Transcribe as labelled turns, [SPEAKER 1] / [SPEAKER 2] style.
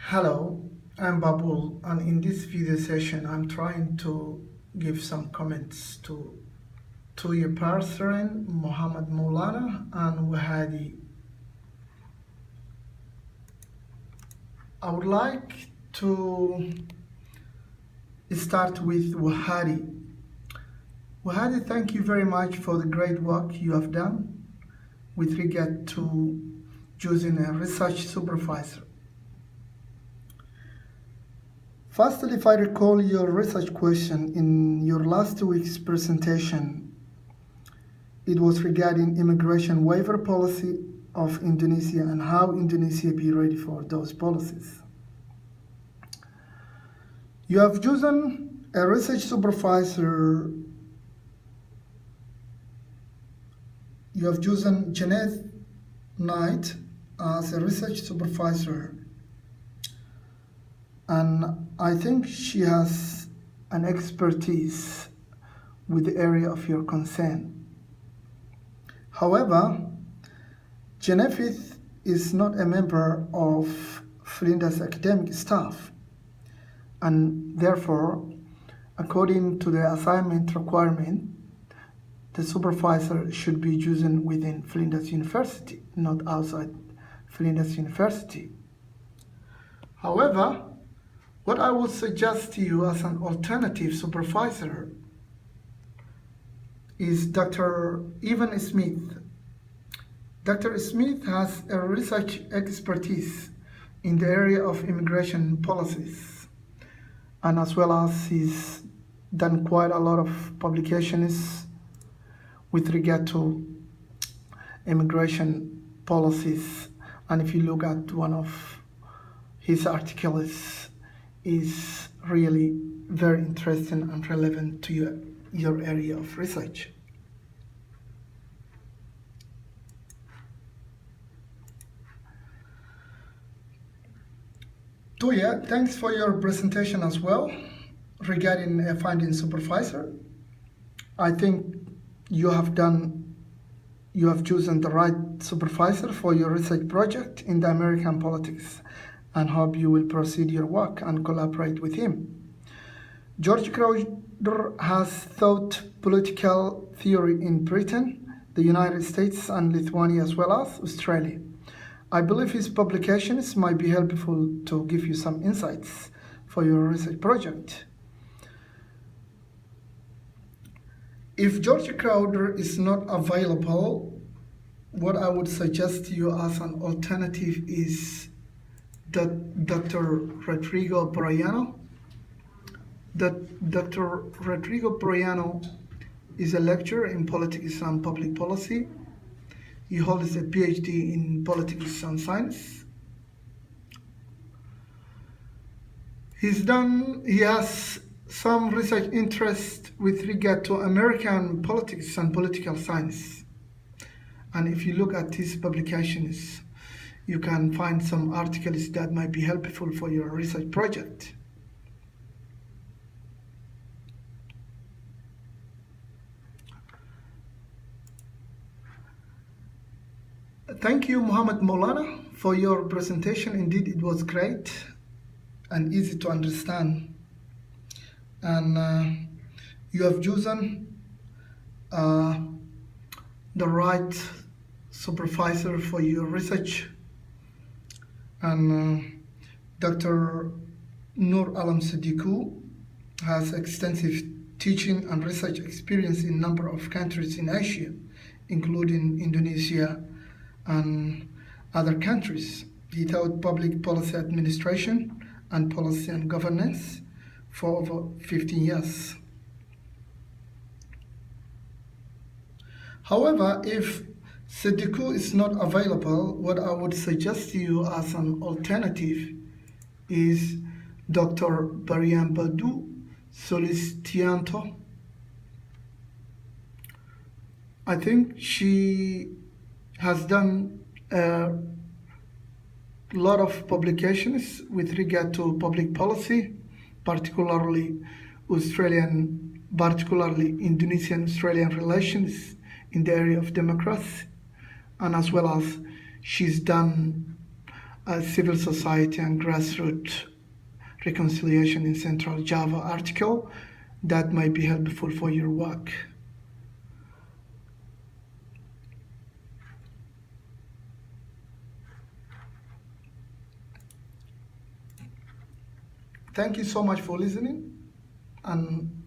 [SPEAKER 1] Hello, I'm Babul, and in this video session, I'm trying to give some comments to your partners, Muhammad Maulana and Wahadi. I would like to start with Wahadi. Wahadi, thank you very much for the great work you have done with regard to choosing a research supervisor. Firstly, if I recall your research question in your last week's presentation, it was regarding immigration waiver policy of Indonesia and how Indonesia be ready for those policies. You have chosen a research supervisor. You have chosen Janet Knight as a research supervisor, and I think she has an expertise with the area of your concern. However, Genevieve is not a member of Flinders academic staff, and therefore, according to the assignment requirement, the supervisor should be chosen within Flinders University, not outside Flinders University. However, what I would suggest to you as an alternative supervisor is Dr. Evan Smith. Dr. Smith has a research expertise in the area of immigration policies, and as well as he's done quite a lot of publications with regard to immigration policies. And if you look at one of his articles, is really very interesting and relevant to your area of research. Tuya, thanks for your presentation as well regarding a finding supervisor. I think you have chosen the right supervisor for your research project in the American politics, and hope you will proceed your work and collaborate with him. George Crowder has taught political theory in Britain, the United States, and Lithuania, as well as Australia. I believe his publications might be helpful to give you some insights for your research project. If George Crowder is not available, what I would suggest to you as an alternative is Dr. Rodrigo Borellano. Dr. Rodrigo Borellano is a lecturer in politics and public policy. He holds a PhD in politics and science. He has some research interest with regard to American politics and political science. And if you look at his publications, you can find some articles that might be helpful for your research project. Thank you, Muhammad Maulana, for your presentation. Indeed, it was great and easy to understand. And you have chosen the right supervisor for your research. And Dr. Nur Alam Sadiku has extensive teaching and research experience in a number of countries in Asia, including Indonesia and other countries. He taught public policy administration and policy and governance for over 15 years. However, if Sadiku is not available, what I would suggest to you as an alternative is Dr. Barian Badu Solistianto. I think she has done a lot of publications with regard to public policy, particularly Indonesian-Australian relations in the area of democracy, and as well as she's done civil society and grassroots reconciliation in Central Java article that might be helpful for your work. Thank you so much for listening, and